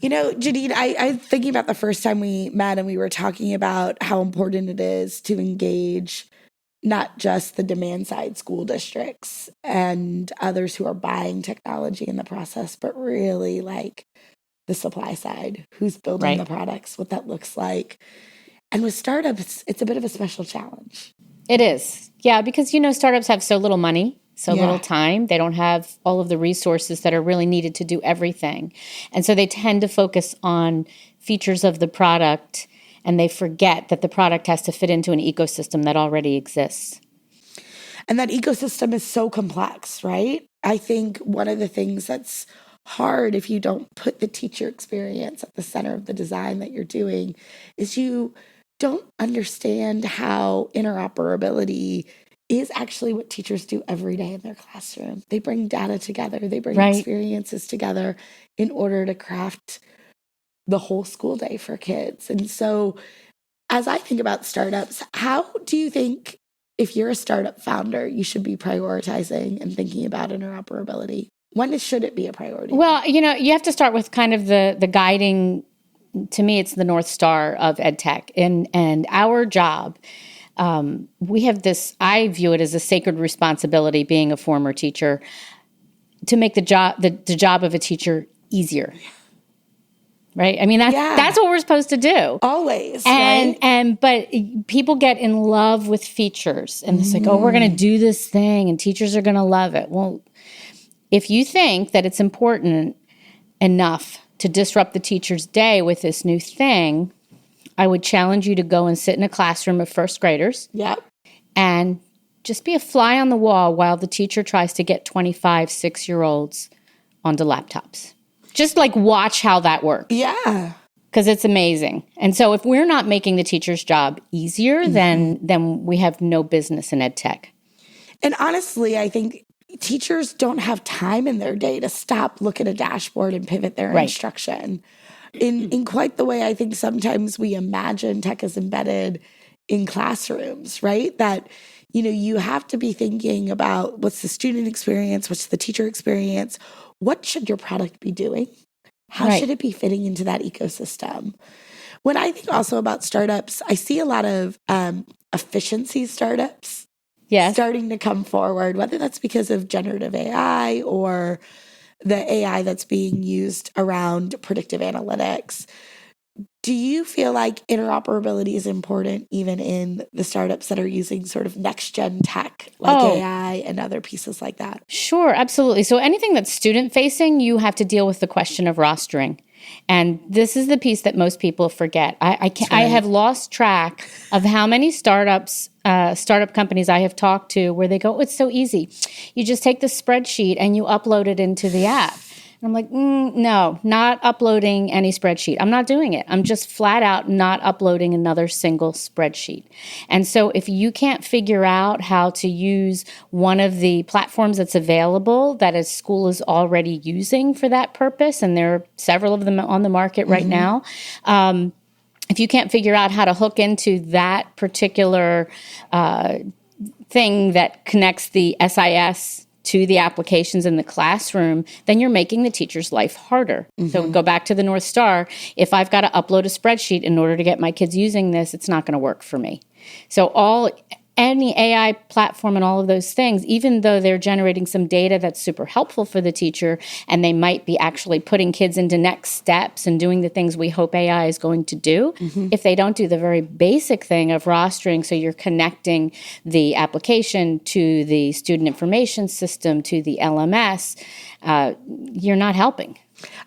Janine, I'm thinking about the first time we met and we were talking about how important it is to engage not just the demand side school districts and others who are buying technology in the process, but really like the supply side, who's building the products, what that looks like. And with startups, it's a bit of a special challenge. It is. Yeah, because, startups have so little money, so little time. They don't have all of the resources that are really needed to do everything. And so they tend to focus on features of the product, and they forget that the product has to fit into an ecosystem that already exists. And that ecosystem is so complex, right? I think one of the things that's hard if you don't put the teacher experience at the center of the design that you're doing is you don't understand how interoperability is actually what teachers do every day in their classroom. They bring data together, they bring experiences together in order to craft the whole school day for kids. And so as I think about startups, how do you think, if you're a startup founder, you should be prioritizing and thinking about interoperability? When should it be a priority? Well, you have to start with kind of the guiding, to me, it's the North Star of EdTech. And our job, we have this, I view it as a sacred responsibility, being a former teacher, to make the job of a teacher easier. Right? I mean, that's what we're supposed to do. Always. But people get in love with features and it's like, oh, we're going to do this thing and teachers are going to love it. Well, if you think that it's important enough to disrupt the teacher's day with this new thing, I would challenge you to go and sit in a classroom of first graders. Yep. And just be a fly on the wall while the teacher tries to get 25, 6-year-olds onto laptops. Just like watch how that works. Yeah. Because it's amazing. And so if we're not making the teacher's job easier, then we have no business in EdTech. And honestly, I think teachers don't have time in their day to stop, look at a dashboard, and pivot their instruction. In quite the way I think sometimes we imagine tech is embedded in classrooms, right? That, you have to be thinking about what's the student experience, what's the teacher experience, what should your product be doing? How should it be fitting into that ecosystem? When I think also about startups, I see a lot of efficiency startups starting to come forward, whether that's because of generative AI or the AI that's being used around predictive analytics. Do you feel like interoperability is important even in the startups that are using sort of next-gen tech like AI and other pieces like that? Sure, absolutely. So anything that's student-facing, you have to deal with the question of rostering. And this is the piece that most people forget. I have lost track of how many startup companies I have talked to where they go, oh, it's so easy. You just take the spreadsheet and you upload it into the app. And I'm like, no, not uploading any spreadsheet. I'm not doing it. I'm just flat out not uploading another single spreadsheet. And so if you can't figure out how to use one of the platforms that's available that a school is already using for that purpose, and there are several of them on the market right now, if you can't figure out how to hook into that particular thing that connects the SIS to the applications in the classroom, then you're making the teacher's life harder. So go back to the North Star. If I've got to upload a spreadsheet in order to get my kids using this, it's not going to work for me. So any AI platform and all of those things, even though they're generating some data that's super helpful for the teacher, and they might be actually putting kids into next steps and doing the things we hope AI is going to do, if they don't do the very basic thing of rostering, so you're connecting the application to the student information system, to the LMS, you're not helping.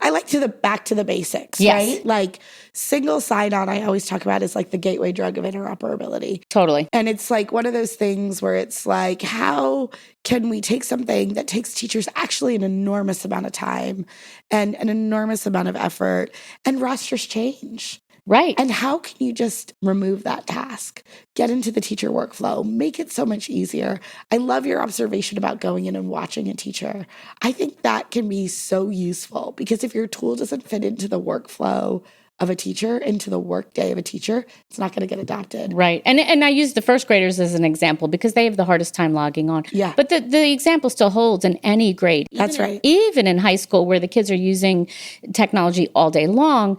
I like back to the basics, right? Like single sign-on, I always talk about is like the gateway drug of interoperability. Totally. And it's like one of those things where it's like, how can we take something that takes teachers actually an enormous amount of time and an enormous amount of effort, and rosters change. Right. And how can you just remove that task, get into the teacher workflow, make it so much easier? I love your observation about going in and watching a teacher. I think that can be so useful because if your tool doesn't fit into the workflow of a teacher into the workday of a teacher, it's not going to get adopted. Right. And I use the first graders as an example because they have the hardest time logging on. Yeah. But the example still holds in any grade. That's right. Even in high school where the kids are using technology all day long,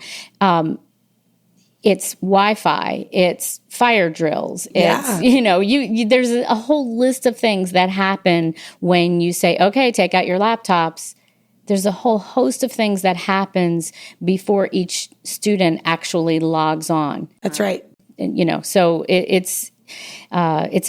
it's Wi-Fi, it's fire drills, it's, there's a whole list of things that happen when you say, okay, take out your laptops. There's a whole host of things that happens before each student actually logs on. That's right. So it's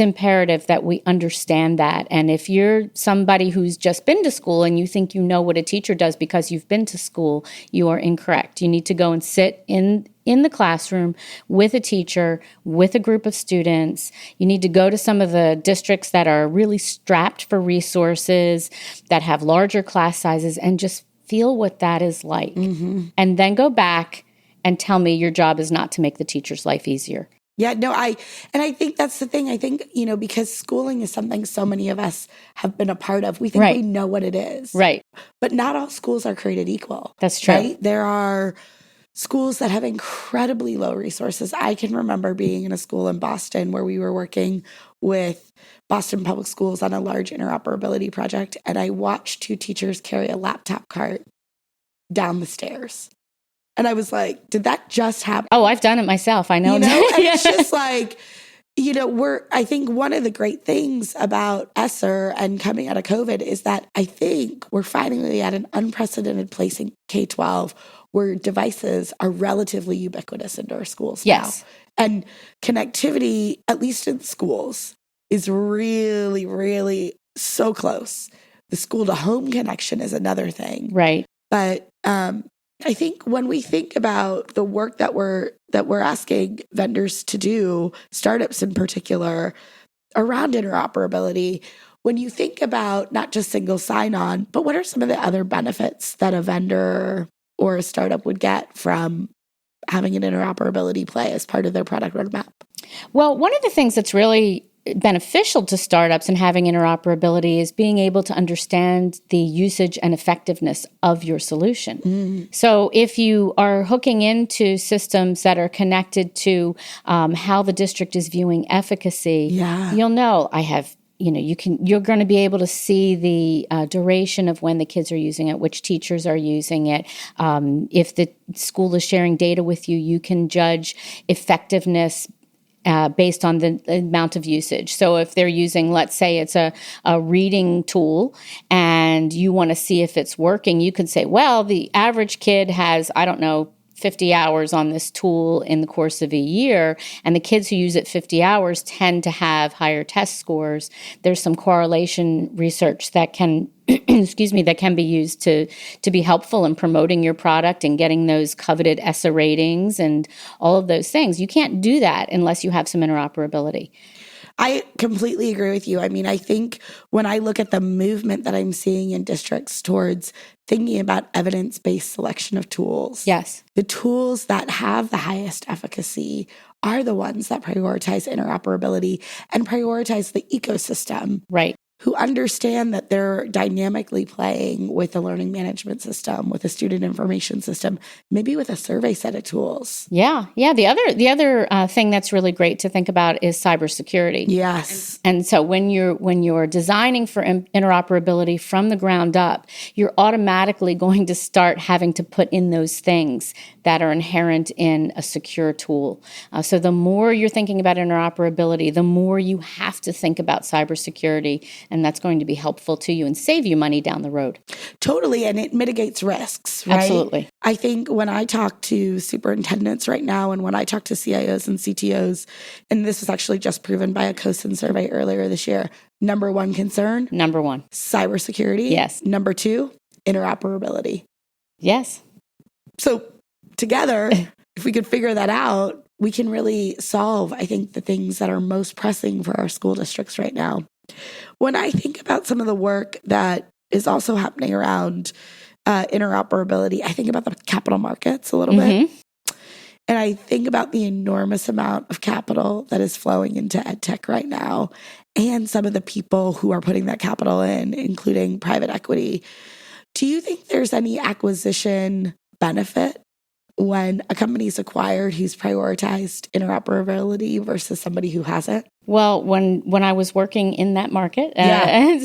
imperative that we understand that. And if you're somebody who's just been to school and you think you know what a teacher does because you've been to school, you are incorrect. You need to go and sit in the classroom with a teacher, with a group of students. You need to go to some of the districts that are really strapped for resources, that have larger class sizes, and just feel what that is like. Mm-hmm. And then go back and tell me your job is not to make the teacher's life easier. Yeah, no, I think that's the thing. I think, because schooling is something so many of us have been a part of. We think we know what it is. Right. But not all schools are created equal. That's true. Right? There are schools that have incredibly low resources. I can remember being in a school in Boston where we were working with Boston Public Schools on a large interoperability project, and I watched 2 teachers carry a laptop cart down the stairs. And I was like, did that just happen? Oh, I've done it myself. I know. And it's just like, I think one of the great things about ESSER and coming out of COVID is that I think we're finally at an unprecedented place in K-12 where devices are relatively ubiquitous into our schools now. And connectivity, at least in schools, is really, really so close. The school-to-home connection is another thing. Right. But I think when we think about the work that we're asking vendors to do, startups in particular, around interoperability, when you think about not just single sign-on, but what are some of the other benefits that a vendor or a startup would get from having an interoperability play as part of their product roadmap? Well, one of the things that's really beneficial to startups and having interoperability is being able to understand the usage and effectiveness of your solution. Mm. So if you are hooking into systems that are connected to how the district is viewing efficacy, you'll know you're going to be able to see the duration of when the kids are using it, which teachers are using it. If the school is sharing data with you, you can judge effectiveness based on the amount of usage. So if they're using, let's say it's a reading tool and you want to see if it's working, you can say, well, the average kid has, 50 hours on this tool in the course of a year, and the kids who use it 50 hours tend to have higher test scores. There's some correlation research that can that can be used to be helpful in promoting your product and getting those coveted ESSA ratings and all of those things. You can't do that unless you have some interoperability. I completely agree with you. I mean, I think when I look at the movement that I'm seeing in districts towards thinking about evidence-based selection of tools, the tools that have the highest efficacy are the ones that prioritize interoperability and prioritize the ecosystem. Right. Who understand that they're dynamically playing with a learning management system, with a student information system, maybe with a survey set of tools. Yeah. The other thing that's really great to think about is cybersecurity. Yes. And so when you're designing for interoperability from the ground up, you're automatically going to start having to put in those things that are inherent in a secure tool. So the more you're thinking about interoperability, the more you have to think about cybersecurity. And that's going to be helpful to you and save you money down the road. Totally. And it mitigates risks, right? Absolutely. I think when I talk to superintendents right now and when I talk to CIOs and CTOs, and this was actually just proven by a CoSIN survey earlier this year, number one concern? Number one. Cybersecurity. Yes. Number two, interoperability. Yes. So together, if we could figure that out, we can really solve, I think, the things that are most pressing for our school districts right now. When I think about some of the work that is also happening around interoperability, I think about the capital markets a little bit. And I think about the enormous amount of capital that is flowing into EdTech right now and some of the people who are putting that capital in, including private equity. Do you think there's any acquisition benefit when a company's acquired who's prioritized interoperability versus somebody who hasn't? Well, when I was working in that market,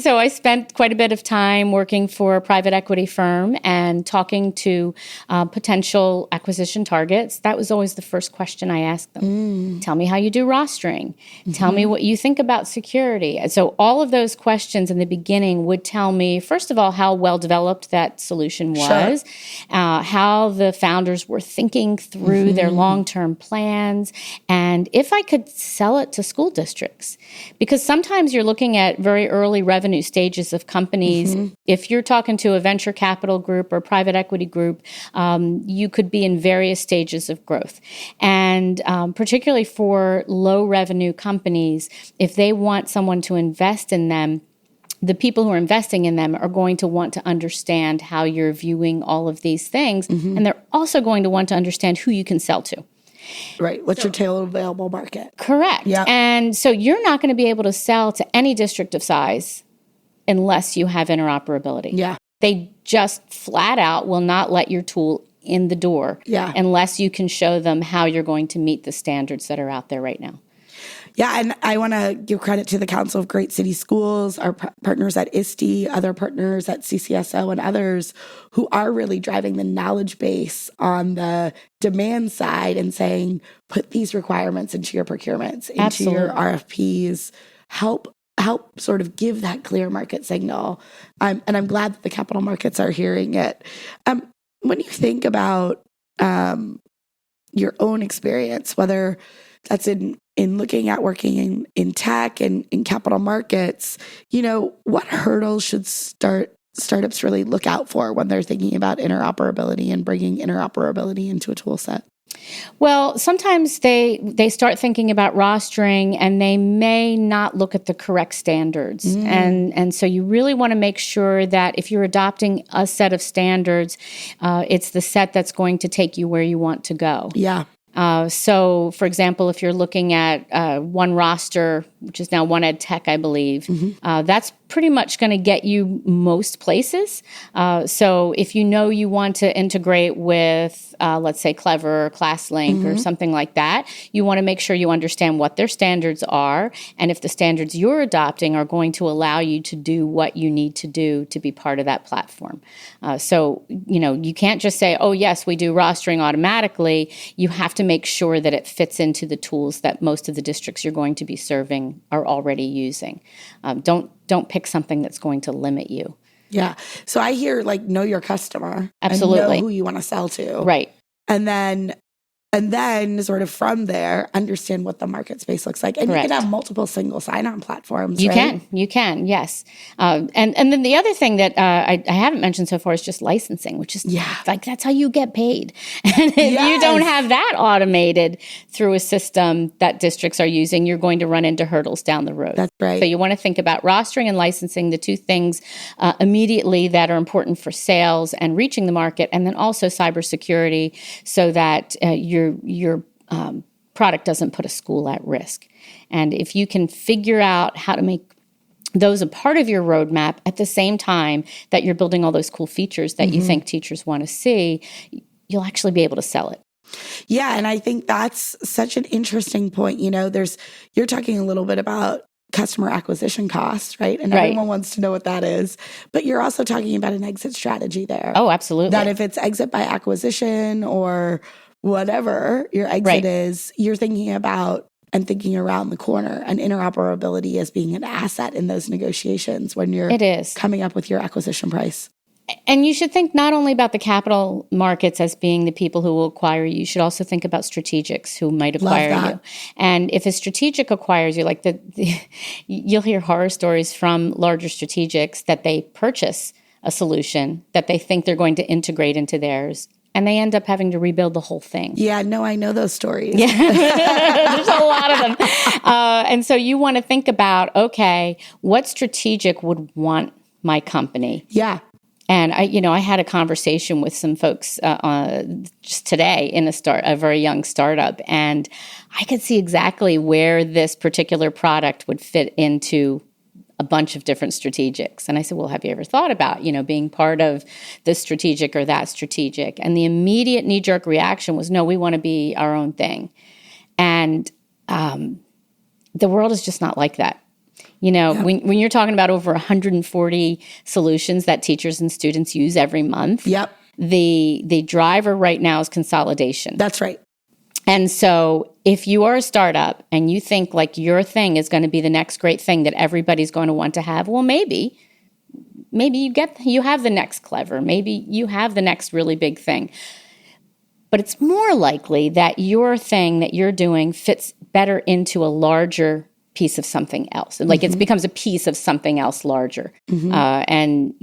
so I spent quite a bit of time working for a private equity firm and talking to potential acquisition targets. That was always the first question I asked them. Tell me how you do rostering. Tell me what you think about security. And so all of those questions in the beginning would tell me, first of all, how well developed that solution was, how the founders were thinking through their long-term plans, and if I could sell it to school districts. Because sometimes you're looking at very early revenue stages of companies. If you're talking to a venture capital group or private equity group, you could be in various stages of growth. And particularly for low revenue companies, if they want someone to invest in them, the people who are investing in them are going to want to understand how you're viewing all of these things. And they're also going to want to understand who you can sell to. Right. What's your total available market? Correct. Yep. And so you're not going to be able to sell to any district of size unless you have interoperability. Yeah. They just flat out will not let your tool in the door unless you can show them how you're going to meet the standards that are out there right now. Yeah, and I want to give credit to the Council of Great City Schools, our partners at ISTE, other partners at CCSO, and others who are really driving the knowledge base on the demand side and saying, put these requirements into your procurements, into your RFPs, help sort of give that clear market signal. And I'm glad that the capital markets are hearing it. When you think about your own experience, whether that's in looking at working in tech and in capital markets, what hurdles should startups really look out for when they're thinking about interoperability and bringing interoperability into a tool set? Well, sometimes they start thinking about rostering and they may not look at the correct standards. And so you really want to make sure that if you're adopting a set of standards, it's the set that's going to take you where you want to go. Yeah. So, for example, if you're looking at one roster, which is now one EdTech, I believe, that's pretty much going to get you most places. So if you know you want to integrate with, let's say, Clever or ClassLink or something like that, you want to make sure you understand what their standards are and if the standards you're adopting are going to allow you to do what you need to do to be part of that platform. So, you can't just say, oh, yes, we do rostering automatically. You have to make sure that it fits into the tools that most of the districts you're going to be serving are already using. Don't pick something that's going to limit you. Yeah. So I hear know your customer. Absolutely. And know who you want to sell to. Right. And then sort of from there, understand what the market space looks like. And Correct. You can have multiple single sign-on platforms, You right? You can, yes. And then the other thing that I haven't mentioned so far is just licensing, which is that's how you get paid. And if you don't have that automated through a system that districts are using, you're going to run into hurdles down the road. That's right. So you want to think about rostering and licensing, the two things immediately that are important for sales and reaching the market, and then also cybersecurity so that your product doesn't put a school at risk. And if you can figure out how to make those a part of your roadmap at the same time that you're building all those cool features that you think teachers want to see, you'll actually be able to sell it. Yeah, and I think that's such an interesting point. You're talking a little bit about customer acquisition costs, right? And everyone wants to know what that is. But you're also talking about an exit strategy there. Oh, absolutely. That if it's exit by acquisition or whatever your exit is, you're thinking about and thinking around the corner and interoperability as being an asset in those negotiations when you're coming up with your acquisition price. And you should think not only about the capital markets as being the people who will acquire you, you should also think about strategics who might acquire you. And if a strategic acquires you, you'll hear horror stories from larger strategics that they purchase a solution that they think they're going to integrate into theirs, and they end up having to rebuild the whole thing. Yeah, no, I know those stories. Yeah. There's a lot of them. And so you want to think about, okay, what strategic would want my company? Yeah. And I had a conversation with some folks just today in a very young startup, and I could see exactly where this particular product would fit into a bunch of different strategics. And I said, well, have you ever thought about, being part of this strategic or that strategic? And the immediate knee-jerk reaction was, no, we want to be our own thing. And the world is just not like that. When you're talking about over 140 solutions that teachers and students use every month, yep. The driver right now is consolidation. That's right. And so if you are a startup and you think like your thing is going to be the next great thing that everybody's going to want to have, well, maybe you have the next clever. Maybe you have the next really big thing. But it's more likely that your thing that you're doing fits better into a larger piece of something else. Like it becomes a piece of something else larger. And,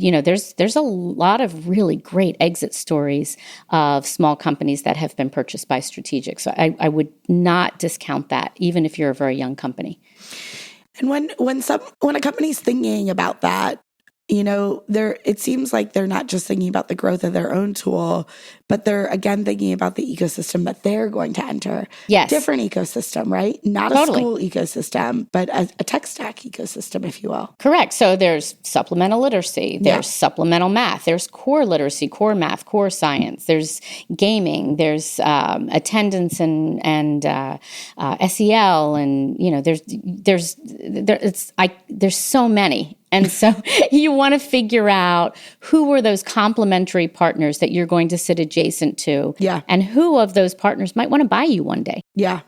there's a lot of really great exit stories of small companies that have been purchased by strategic. So I would not discount that, even if you're a very young company. And when a company's thinking about that, it seems like they're not just thinking about the growth of their own tool, but they're, again, thinking about the ecosystem that they're going to enter. Yes. Different ecosystem, right? Not Totally. A school ecosystem, but a tech stack ecosystem, if you will. Correct. So there's supplemental literacy, there's supplemental math, there's core literacy, core math, core science, there's gaming, there's attendance and SEL, and there's so many. And so you want to figure out who are those complementary partners that you're going to sit adjacent to. Yeah. And who of those partners might want to buy you one day. Yeah.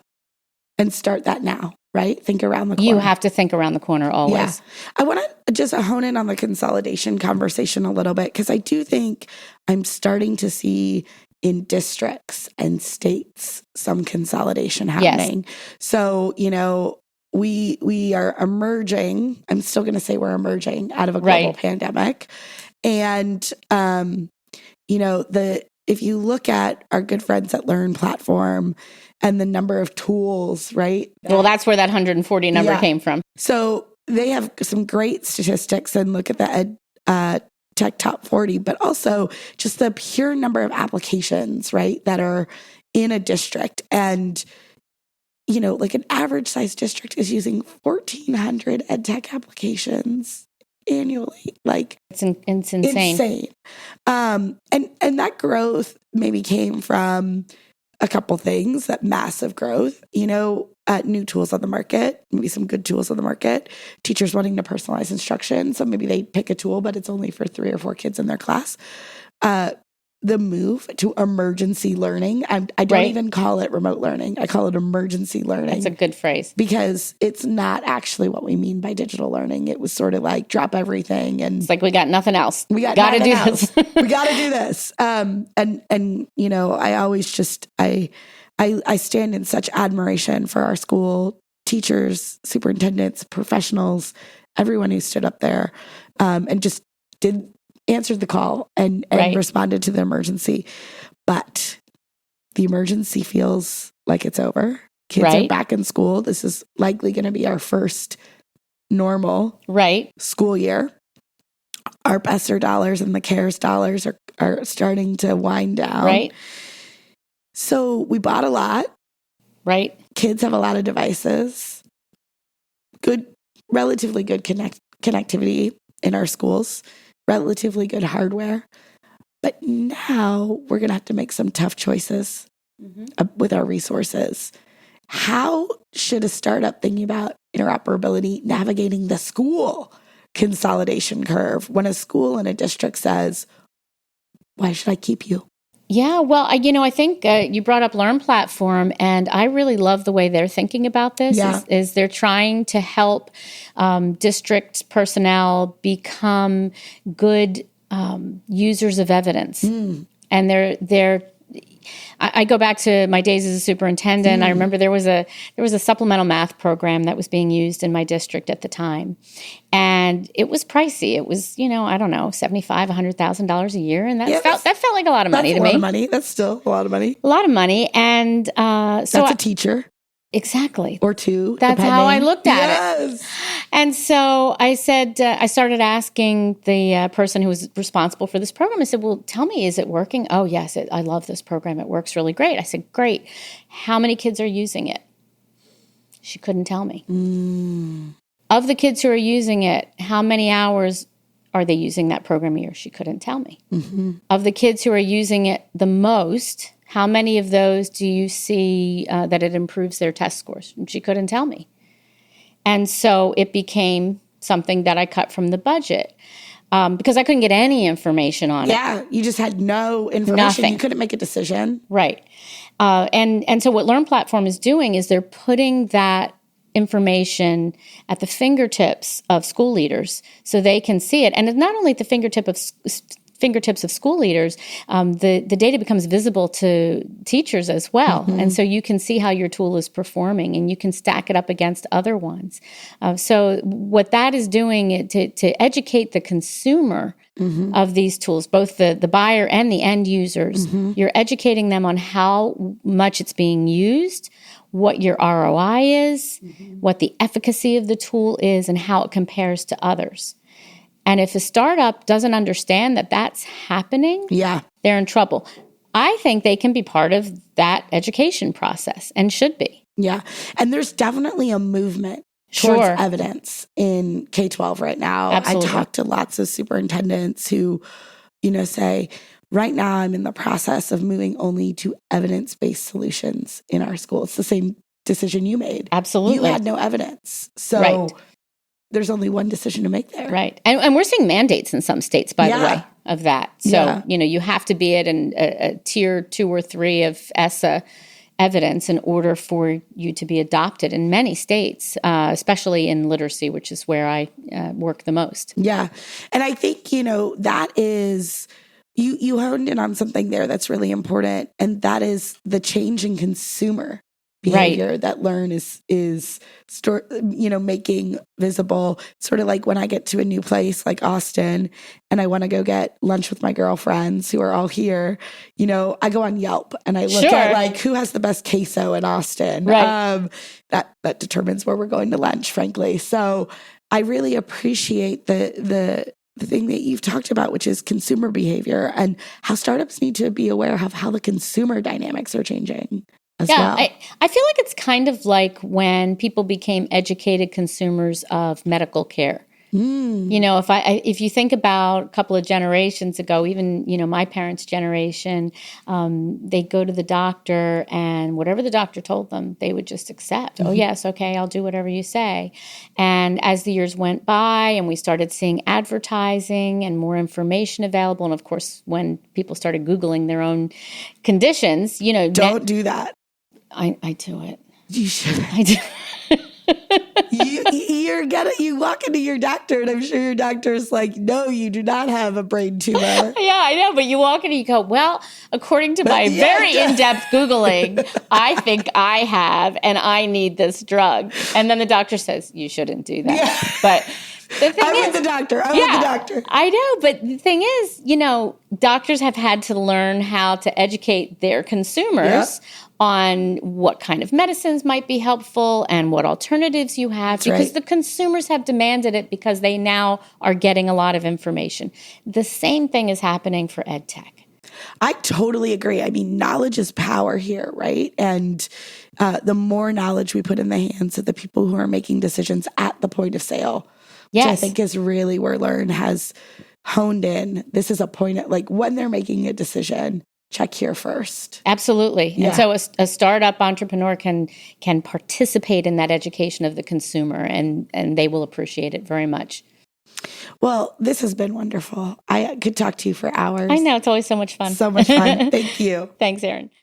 And start that now, right? Think around the corner. You have to think around the corner always. Yeah. I want to just hone in on the consolidation conversation a little bit, because I do think I'm starting to see in districts and states some consolidation happening. Yes. So, we are emerging. I'm still going to say we're emerging out of a global pandemic. And, if you look at our good friends at Learn platform and the number of tools, right? Well, that's where that 140 number came from. So they have some great statistics, and look at the EdTech top 40, but also just the pure number of applications, right, that are in a district. And like an average size district is using 1,400 EdTech applications annually. Like it's insane. And that growth maybe came from a couple things, that massive growth, new tools on the market, maybe some good tools on the market, teachers wanting to personalize instruction. So maybe they pick a tool, but it's only for 3 or 4 kids in their class. The move to emergency learning. I don't even call it remote learning. I call it emergency learning. That's a good phrase. Because it's not actually what we mean by digital learning. It was sort of like drop everything. And it's like, we got nothing else. We got to do this. We got to do this. And I always just, I stand in such admiration for our school teachers, superintendents, professionals, everyone who stood up there and just answered the call and responded to the emergency. But the emergency feels like it's over. Kids are back in school. This is likely going to be our first normal school year. Our BESSER dollars and the CARES dollars are starting to wind down. Right. So we bought a lot. Right. Kids have a lot of devices. Relatively good connectivity in our schools. Relatively good hardware. But now we're going to have to make some tough choices with our resources. How should a startup thinking about interoperability navigating the school consolidation curve when a school in a district says, why should I keep you? Yeah, well, I think you brought up Learn platform, and I really love the way they're thinking about this. Is they're trying to help district personnel become good users of evidence, and they're. I go back to my days as a superintendent. I remember there was a supplemental math program that was being used in my district at the time, and it was pricey. It was I don't know, $75,000, $100,000 a year, and that felt like a lot of money to me. That's a lot of money. That's still a lot of money. A lot of money, and so that's a teacher. Exactly. Or 2. That's depending. how I looked at it. And so I said, I started asking the person who was responsible for this program, I said, well, tell me, is it working? Oh, yes, I love this program. It works really great. I said, great. How many kids are using it? She couldn't tell me. of the kids who are using it, how many hours are they using that program a year? She couldn't tell me. Of the kids who are using it the most, how many of those do you see that it improves their test scores? And she couldn't tell me. And so it became something that I cut from the budget because I couldn't get any information on it. Yeah, you just had no information. Nothing. You couldn't make a decision. Right. And so what Learn Platform is doing is they're putting that information at the fingertips of school leaders so they can see it. And it's not only at the fingertips of school leaders, the data becomes visible to teachers as well. And so you can see how your tool is performing and you can stack it up against other ones. So what that is doing to educate the consumer of these tools, both the buyer and the end users, you're educating them on how much it's being used, what your ROI is, what the efficacy of the tool is, and how it compares to others. And if a startup doesn't understand that that's happening, they're in trouble. I think they can be part of that education process and should be. Yeah. And there's definitely a movement towards evidence in K-12 right now. Absolutely. I talk to lots of superintendents who, say, right now I'm in the process of moving only to evidence-based solutions in our school. It's the same decision you made. Absolutely. You had no evidence. So there's only one decision to make there. Right. And we're seeing mandates in some states, by the way, of that. So, you have to be at a tier 2 or 3 of ESSA evidence in order for you to be adopted in many states, especially in literacy, which is where I work the most. Yeah. And I think, that is, you honed in on something there that's really important. And that is the change in consumer behavior that Learn is making visible. Sort of like when I get to a new place like Austin and I want to go get lunch with my girlfriends who are all here, I go on Yelp and I look at like who has the best queso in Austin. Right. That determines where we're going to lunch, frankly. So I really appreciate the thing that you've talked about, which is consumer behavior and how startups need to be aware of how the consumer dynamics are changing. Well. I feel like it's kind of like when people became educated consumers of medical care. If you think about a couple of generations ago, even, my parents' generation, they'd go to the doctor and whatever the doctor told them, they would just accept. Oh, yes, okay, I'll do whatever you say. And as the years went by and we started seeing advertising and more information available, and of course, when people started Googling their own conditions, Don't do that. I do it. You should. I do. You walk into your doctor and I'm sure your doctor's like, no, you do not have a brain tumor. Yeah, I know. But you walk in and you go, well, according to my very in-depth Googling, I think I have, and I need this drug. And then the doctor says, you shouldn't do that. Yeah. But the thing I'm with the doctor. I know. But the thing is, doctors have had to learn how to educate their consumers on what kind of medicines might be helpful and what alternatives you have. That's because right. the consumers have demanded it because they now are getting a lot of information. The same thing is happening for EdTech. I totally agree. I mean, knowledge is power here, right? And the more knowledge we put in the hands of the people who are making decisions at the point of sale, which I think is really where Learn has honed in. This is a point at like when they're making a decision, check here first. Absolutely. Yeah. And so a startup entrepreneur can participate in that education of the consumer and they will appreciate it very much. Well, this has been wonderful. I could talk to you for hours. I know. It's always so much fun. So much fun. Thank you. Thanks, Erin.